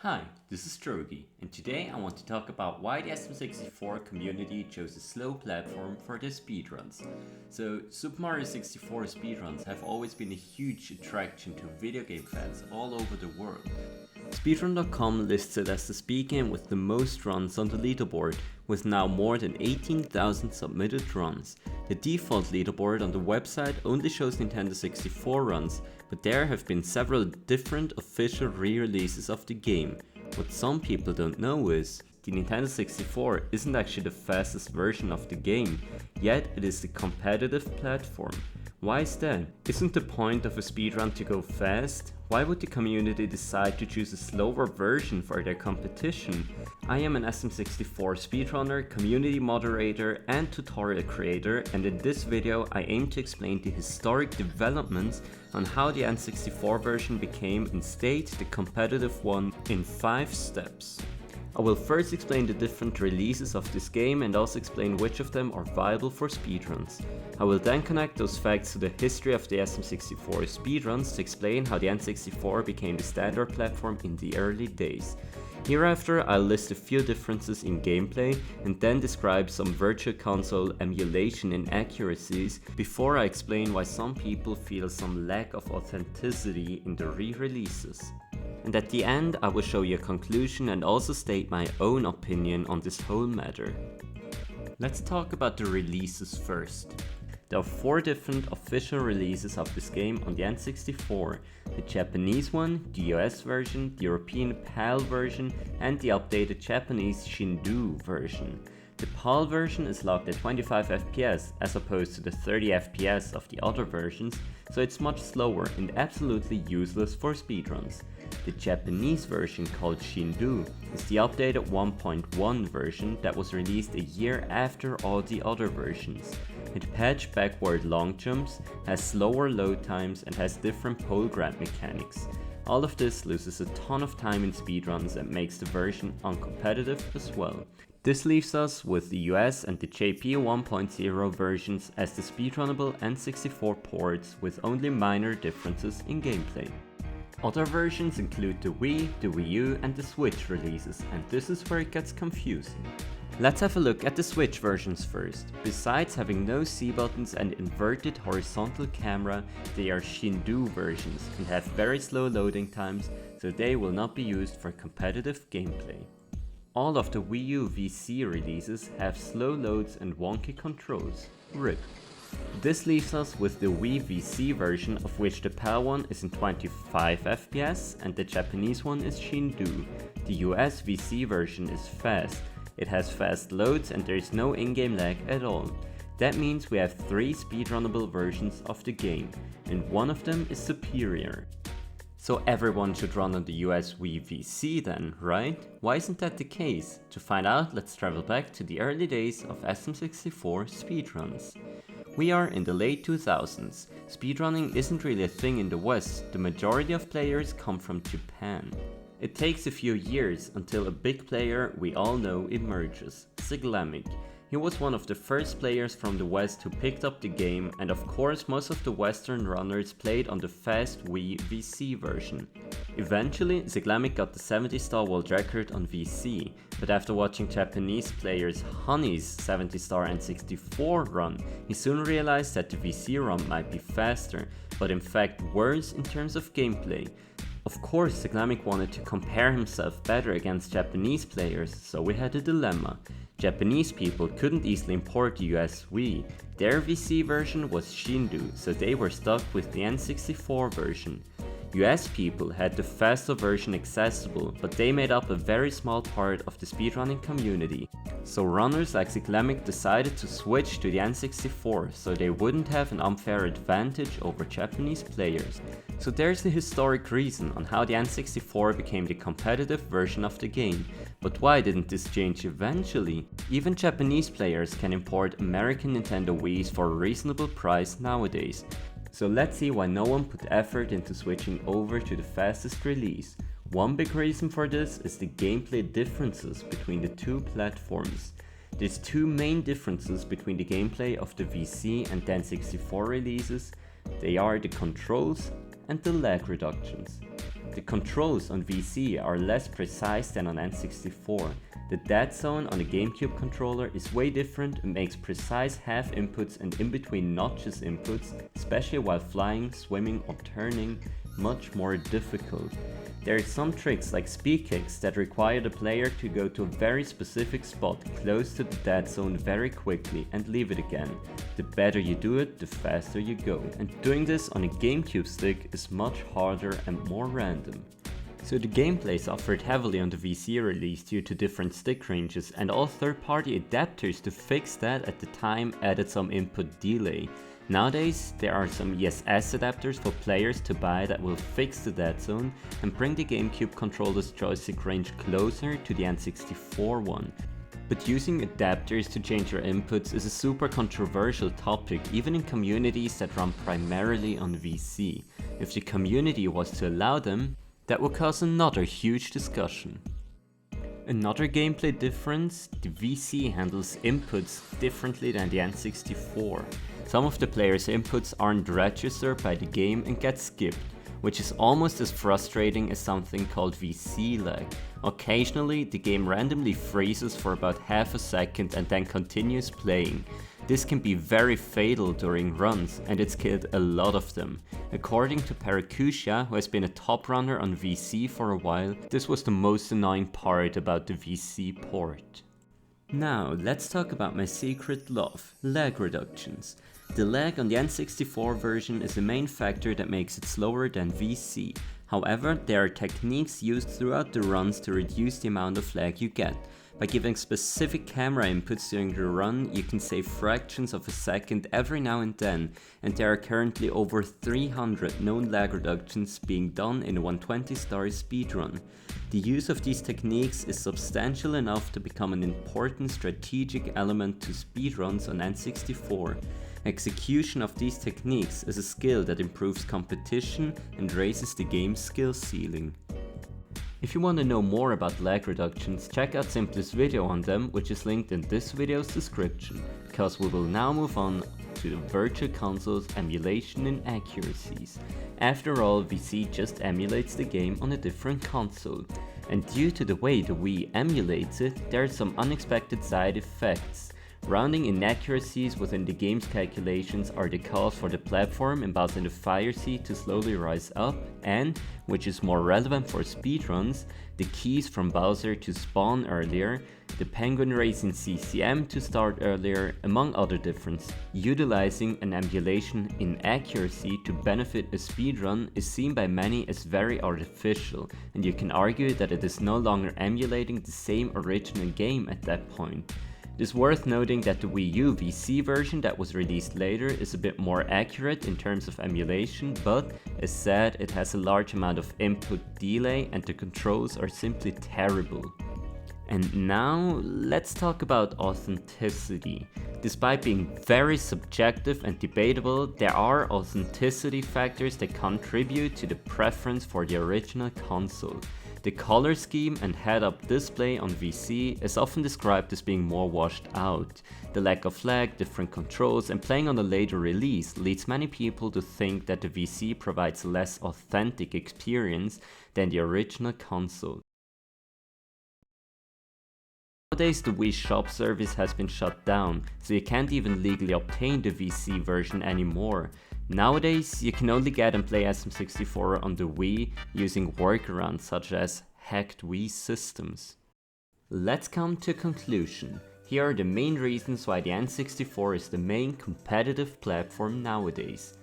Hi, this is Drogi, and today I want to talk about why the SM64 community chose a slow platform for their speedruns. So, Super Mario 64 speedruns have always been a huge attraction to video game fans all over the world. Speedrun.com lists it as the speed game with the most runs on the leaderboard, with now more than 18,000 submitted runs. The default leaderboard on the website only shows Nintendo 64 runs, but there have been several different official re-releases of the game. What some people don't know is, the Nintendo 64 isn't actually the fastest version of the game, yet it is the competitive platform. Why is that? Isn't the point of a speedrun to go fast? Why would the community decide to choose a slower version for their competition? I am an SM64 speedrunner, community moderator and tutorial creator, and in this video I aim to explain the historic developments on how the N64 version became instead the competitive one in 5 steps. I will first explain the different releases of this game and also explain which of them are viable for speedruns. I will then connect those facts to the history of the SM64 speedruns to explain how the N64 became the standard platform in the early days. Hereafter, I'll list a few differences in gameplay and then describe some virtual console emulation inaccuracies before I explain why some people feel some lack of authenticity in the re-releases. And at the end, I will show you a conclusion and also state my own opinion on this whole matter. Let's talk about the releases first. There are 4 different official releases of this game on the N64, the Japanese one, the US version, the European PAL version and the updated Japanese Shindu version. The PAL version is locked at 25 FPS as opposed to the 30 FPS of the other versions, so it's much slower and absolutely useless for speedruns. The Japanese version, called Shindu, is the updated 1.1 version that was released a year after all the other versions. It patched backward long jumps, has slower load times and has different pole grab mechanics. All of this loses a ton of time in speedruns and makes the version uncompetitive as well. This leaves us with the US and the JP 1.0 versions as the speedrunnable N64 ports with only minor differences in gameplay. Other versions include the Wii, the Wii U and the Switch releases, and this is where it gets confusing. Let's have a look at the Switch versions first. Besides having no C buttons and inverted horizontal camera, they are Shindu versions and have very slow loading times, so they will not be used for competitive gameplay. All of the Wii U VC releases have slow loads and wonky controls. RIP. This leaves us with the Wii VC version, of which the PAL one is in 25 FPS and the Japanese one is Shindu. The US VC version is fast. It has fast loads and there is no in-game lag at all. That means we have 3 speedrunnable versions of the game, and one of them is superior. So everyone should run on the US Wii VC then, right? Why isn't that the case? To find out, let's travel back to the early days of SM64 speedruns. We are in the late 2000s. Speedrunning isn't really a thing in the West, the majority of players come from Japan. It takes a few years until a big player we all know emerges, Zeglamic. He was one of the first players from the West who picked up the game, and of course most of the Western runners played on the fast Wii VC version. Eventually, Zeglamic got the 70-star world record on VC, but after watching Japanese players Honey's 70-star N64 run, he soon realized that the VC run might be faster, but in fact worse in terms of gameplay. Of course, Zeglamic wanted to compare himself better against Japanese players, so we had a dilemma. Japanese people couldn't easily import the US Wii. Their VC version was Shindu, so they were stuck with the N64 version. US people had the faster version accessible, but they made up a very small part of the speedrunning community. So runners like Zeglamic decided to switch to the N64 so they wouldn't have an unfair advantage over Japanese players. So there's the historic reason on how the N64 became the competitive version of the game. But why didn't this change eventually? Even Japanese players can import American Nintendo Wiis for a reasonable price nowadays. So let's see why no one put effort into switching over to the fastest release. One big reason for this is the gameplay differences between the 2 platforms. There's 2 main differences between the gameplay of the VC and N64 releases. They are the controls and the lag reductions. The controls on VC are less precise than on N64. The dead zone on a GameCube controller is way different and makes precise half inputs and in between notches inputs, especially while flying, swimming or turning, much more difficult. There are some tricks like speed kicks that require the player to go to a very specific spot close to the dead zone very quickly and leave it again. The better you do it, the faster you go. And doing this on a GameCube stick is much harder and more random. So the gameplay suffered heavily on the VC release due to different stick ranges, and all third-party adapters to fix that at the time added some input delay. Nowadays, there are some ESS adapters for players to buy that will fix the dead zone and bring the GameCube controller's joystick range closer to the N64 one. But using adapters to change your inputs is a super controversial topic, even in communities that run primarily on VC. If the community was to allow them, that would cause another huge discussion. Another gameplay difference, the VC handles inputs differently than the N64. Some of the player's inputs aren't registered by the game and get skipped, which is almost as frustrating as something called VC lag. Occasionally, the game randomly freezes for about half a second and then continues playing. This can be very fatal during runs, and it's killed a lot of them. According to Paracusia, who has been a top runner on VC for a while, this was the most annoying part about the VC port. Now, let's talk about my secret love, lag reductions. The lag on the N64 version is the main factor that makes it slower than VC. However, there are techniques used throughout the runs to reduce the amount of lag you get. By giving specific camera inputs during the run, you can save fractions of a second every now and then, and there are currently over 300 known lag reductions being done in a 120-star speedrun. The use of these techniques is substantial enough to become an important strategic element to speedruns on N64. Execution of these techniques is a skill that improves competition and raises the game's skill ceiling. If you want to know more about lag reductions, check out Simple's video on them, which is linked in this video's description, because we will now move on to the Virtual Console's Emulation Inaccuracies. After all, VC just emulates the game on a different console, and due to the way the Wii emulates it, there are some unexpected side effects. Rounding inaccuracies within the game's calculations are the cause for the platform in Bowser in the Fire Sea to slowly rise up and, which is more relevant for speedruns, the keys from Bowser to spawn earlier, the penguin race in CCM to start earlier, among other differences. Utilizing an emulation inaccuracy to benefit a speedrun is seen by many as very artificial, and you can argue that it is no longer emulating the same original game at that point. It is worth noting that the Wii U VC version that was released later is a bit more accurate in terms of emulation, but as said, it has a large amount of input delay and the controls are simply terrible. And now, let's talk about authenticity. Despite being very subjective and debatable, there are authenticity factors that contribute to the preference for the original console. The color scheme and head-up display on VC is often described as being more washed out. The lack of lag, different controls, and playing on a later release leads many people to think that the VC provides a less authentic experience than the original console. Nowadays the Wii Shop service has been shut down, so you can't even legally obtain the VC version anymore. Nowadays, you can only get and play SM64 on the Wii using workarounds such as hacked Wii systems. Let's come to a conclusion. Here are the main reasons why the N64 is the main competitive platform nowadays.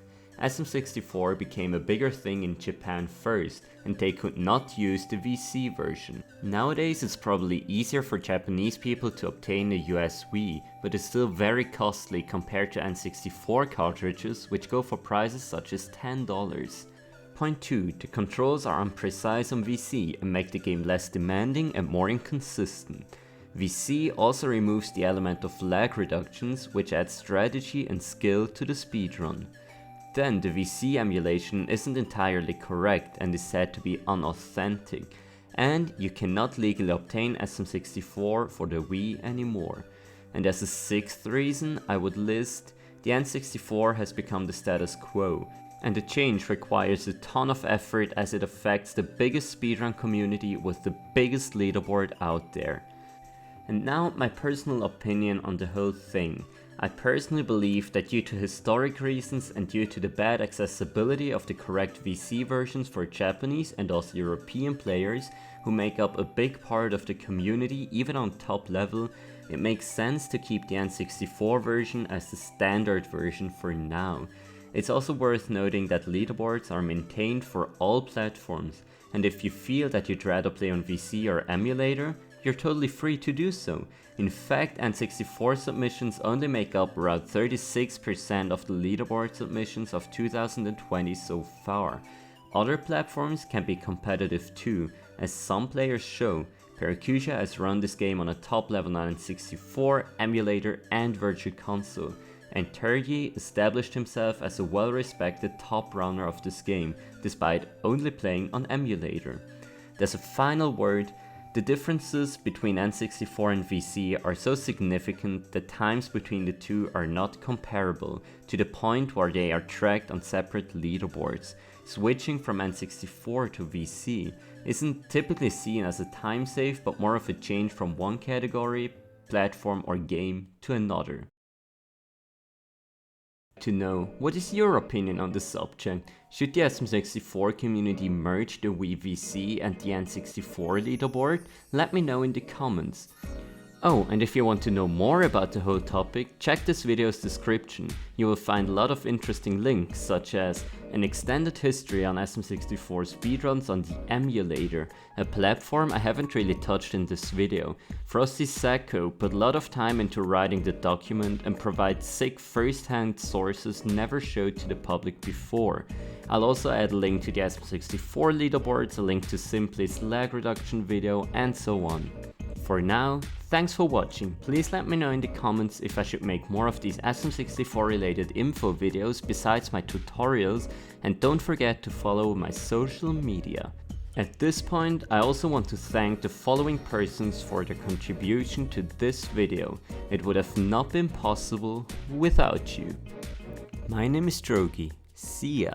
SM64 became a bigger thing in Japan first, and they could not use the VC version. Nowadays it's probably easier for Japanese people to obtain a US Wii, but it's still very costly compared to N64 cartridges, which go for prices such as $10. Point 2. The controls are imprecise on VC and make the game less demanding and more inconsistent. VC also removes the element of lag reductions, which adds strategy and skill to the speedrun. Then the VC emulation isn't entirely correct and is said to be unauthentic, and you cannot legally obtain SM64 for the Wii anymore. And as a sixth reason I would list, the N64 has become the status quo. And the change requires a ton of effort as it affects the biggest speedrun community with the biggest leaderboard out there. And now my personal opinion on the whole thing. I personally believe that due to historic reasons and due to the bad accessibility of the correct VC versions for Japanese and also European players who make up a big part of the community even on top level, it makes sense to keep the N64 version as the standard version for now. It's also worth noting that leaderboards are maintained for all platforms, and if you feel that you'd rather play on VC or emulator, you're totally free to do so. In fact, N64 submissions only make up around 36% of the leaderboard submissions of 2020 so far. Other platforms can be competitive too, as some players show. Paracuja has run this game on a top level on N64, emulator and virtual console, and Turgi established himself as a well-respected top runner of this game, despite only playing on emulator. There's a final word. The differences between N64 and VC are so significant that times between the two are not comparable, to the point where they are tracked on separate leaderboards. Switching from N64 to VC isn't typically seen as a time save, but more of a change from one category, platform or game to another. To know, what is your opinion on the subject? Should the SM64 community merge the Wii VC and the N64 leaderboard? Let me know in the comments. Oh, and if you want to know more about the whole topic, check this video's description. You will find a lot of interesting links, such as an extended history on SM64 speedruns on the emulator, a platform I haven't really touched in this video. Frosty Sacco put a lot of time into writing the document and provides sick first-hand sources never showed to the public before. I'll also add a link to the SM64 leaderboards, a link to Simply's lag reduction video, and so on. For now, thanks for watching. Please let me know in the comments if I should make more of these SM64 related info videos besides my tutorials, and don't forget to follow my social media. At this point, I also want to thank the following persons for their contribution to this video. It would have not been possible without you. My name is Drogi. See ya!